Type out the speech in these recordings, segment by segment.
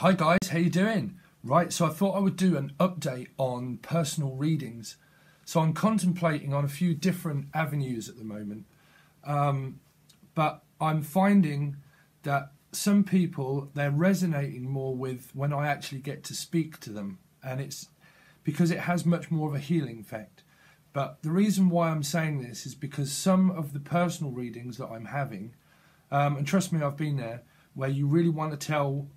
Hi guys, how you doing? Right, so I thought I would do an update on personal readings. So I'm contemplating on a few different avenues at the moment, but I'm finding that some people, they're resonating more with when I actually get to speak to them, and it's because it has much more of a healing effect. But the reason why I'm saying this is because some of the personal readings that I'm having, and trust me, I've been there, where you really want to tell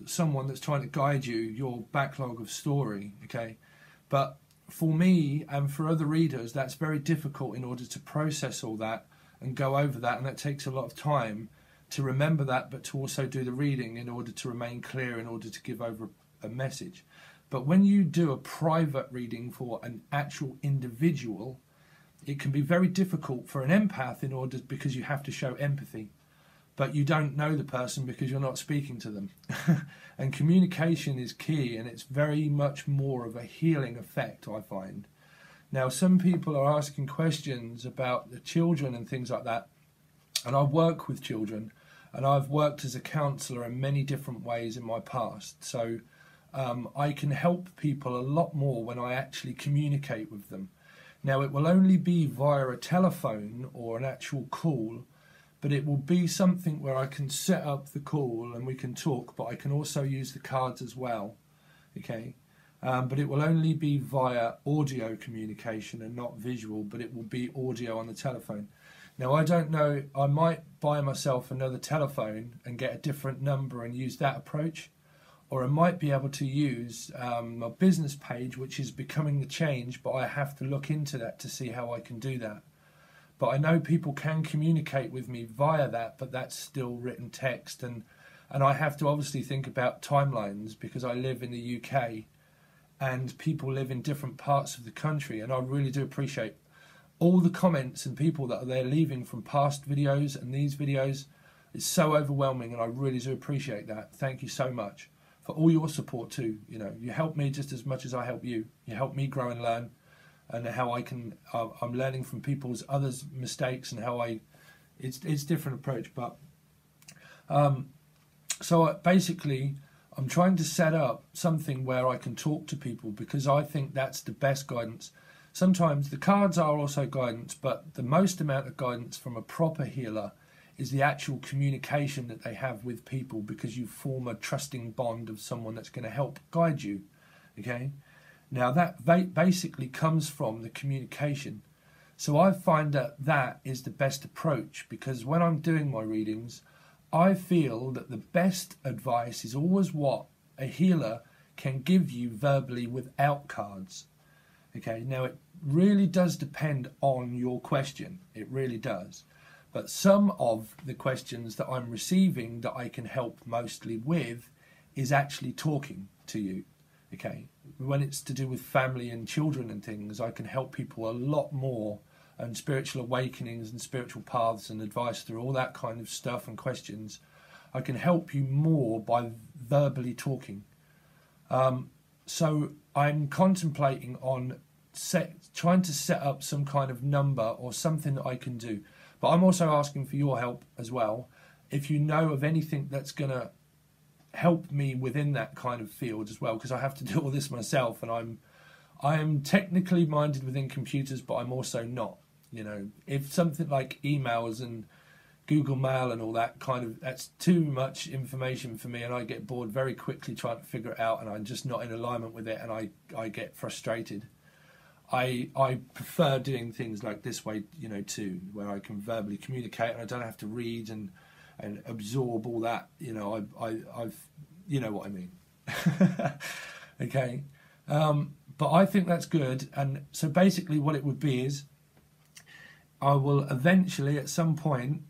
someone that's trying to guide you your backlog of story, okay? But for me and for other readers, that's very difficult in order to process all that and go over that, and that takes a lot of time to remember that, but to also do the reading in order to remain clear, in order to give over a message. But when you do a private reading for an actual individual, it can be very difficult for an empath because you have to show empathy. But you don't know the person because you're not speaking to them. And communication is key, and it's very much more of a healing effect, I find. Now, some people are asking questions about the children and things like that, and I work with children, and I've worked as a counsellor in many different ways in my past. So I can help people a lot more when I actually communicate with them. Now, it will only be via a telephone or an actual call, but it will be something where I can set up the call and we can talk, but I can also use the cards as well, okay? But it will only be via audio communication and not visual, but it will be audio on the telephone. Now, I don't know, I might buy myself another telephone and get a different number and use that approach, or I might be able to use my business page, which is becoming the change, but I have to look into that to see how I can do that. But I know people can communicate with me via that, but that's still written text. And I have to obviously think about timelines because I live in the UK and people live in different parts of the country. And I really do appreciate all the comments and people that they're leaving from past videos and these videos. It's so overwhelming, and I really do appreciate that. Thank you so much for all your support too. You know, you help me just as much as I help you. You help me grow and learn. And how I can, I'm learning from others' mistakes and how it's different approach. But so basically, I'm trying to set up something where I can talk to people because I think that's the best guidance. Sometimes the cards are also guidance, but the most amount of guidance from a proper healer is the actual communication that they have with people, because you form a trusting bond of someone that's going to help guide you, okay? Now, that basically comes from the communication. So I find that that is the best approach, because when I'm doing my readings, I feel that the best advice is always what a healer can give you verbally without cards. Okay, now it really does depend on your question. It really does. But some of the questions that I'm receiving that I can help mostly with is actually talking to you. Okay, when it's to do with family and children and things, I can help people a lot more, and spiritual awakenings and spiritual paths and advice through all that kind of stuff and questions. I can help you more by verbally talking. So I'm contemplating on trying to set up some kind of number or something that I can do. But I'm also asking for your help as well. If you know of anything that's going to help me within that kind of field as well, because I have to do all this myself, and I am technically minded within computers, but I'm also not. You know, if something like emails and Google Mail and all that that's too much information for me, and I get bored very quickly trying to figure it out, and I'm just not in alignment with it, and I get frustrated. I prefer doing things like this way, you know, too, where I can verbally communicate and I don't have to read and absorb all that, you know. I've you know what I mean. Okay, but I think that's good. And so basically what it would be is I will eventually at some point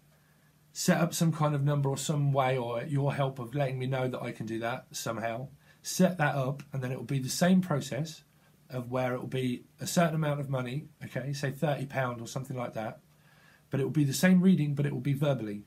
set up some kind of number or some way, or your help of letting me know that I can do that somehow, set that up, and then it will be the same process of where it will be a certain amount of money, okay, say £30 or something like that, but it will be the same reading, but it will be verbally.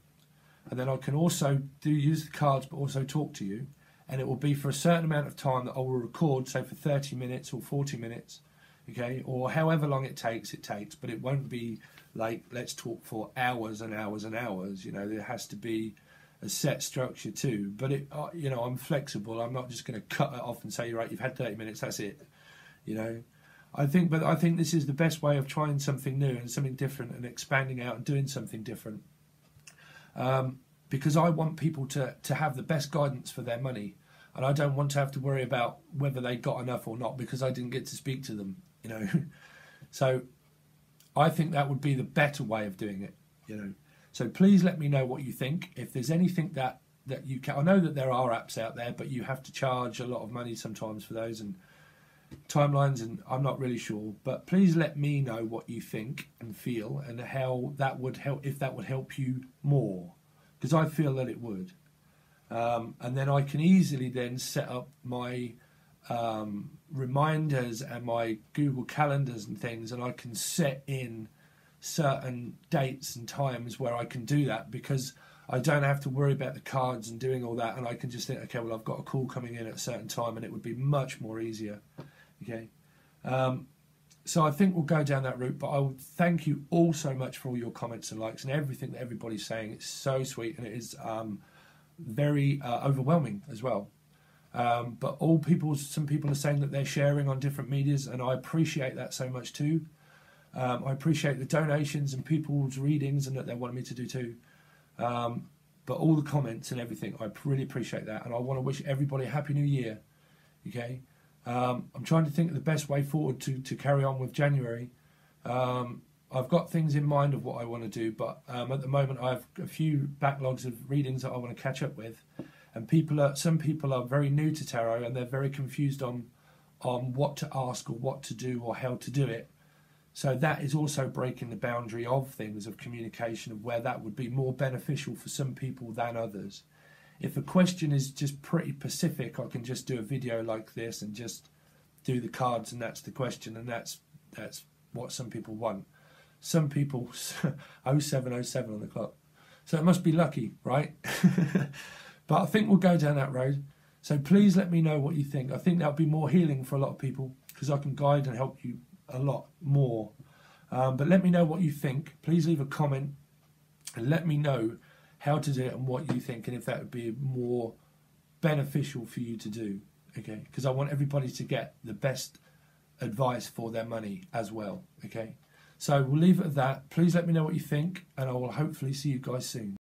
And then I can also use the cards, but also talk to you. And it will be for a certain amount of time that I will record, say for 30 minutes or 40 minutes, okay, or however long it takes, but it won't be like, let's talk for hours and hours and hours. You know, there has to be a set structure too. But it, you know, I'm flexible. I'm not just going to cut it off and say, right, you've had 30 minutes, that's it. You know, I think this is the best way of trying something new and something different and expanding out and doing something different. Because I want people to have the best guidance for their money, and I don't want to have to worry about whether they got enough or not because I didn't get to speak to them, you know. So I think that would be the better way of doing it, you know. So please let me know what you think. If there's anything that you can, I know that there are apps out there, but you have to charge a lot of money sometimes for those and timelines, and I'm not really sure. But please let me know what you think and feel and how that would help, if that would help you more, because I feel that it would. And then I can easily then set up my reminders and my Google calendars and things, and I can set in certain dates and times where I can do that, because I don't have to worry about the cards and doing all that, and I can just think, okay, well, I've got a call coming in at a certain time, and it would be much more easier. Okay, so I think we'll go down that route, but I would thank you all so much for all your comments and likes and everything that everybody's saying. It's so sweet, and it is very overwhelming as well. But some people are saying that they're sharing on different medias, and I appreciate that so much too. I appreciate the donations and people's readings and that they wanted me to do too. But all the comments and everything, I really appreciate that. And I want to wish everybody a Happy New Year. Okay. I'm trying to think of the best way forward to carry on with January. I've got things in mind of what I want to do, but at the moment I have a few backlogs of readings that I want to catch up with. And some people are very new to tarot, and they're very confused on what to ask or what to do or how to do it. So that is also breaking the boundary of things, of communication, of where that would be more beneficial for some people than others. If a question is just pretty specific, I can just do a video like this and just do the cards, and that's the question, and that's what some people want. Some people 0707 on the clock. So it must be lucky, right? But I think we'll go down that road. So please let me know what you think. I think that'll be more healing for a lot of people, because I can guide and help you a lot more. But let me know what you think. Please leave a comment and let me know how to do it and what you think, and if that would be more beneficial for you to do. Okay, because I want everybody to get the best advice for their money as well. Okay, so we'll leave it at that. Please let me know what you think, and I will hopefully see you guys soon.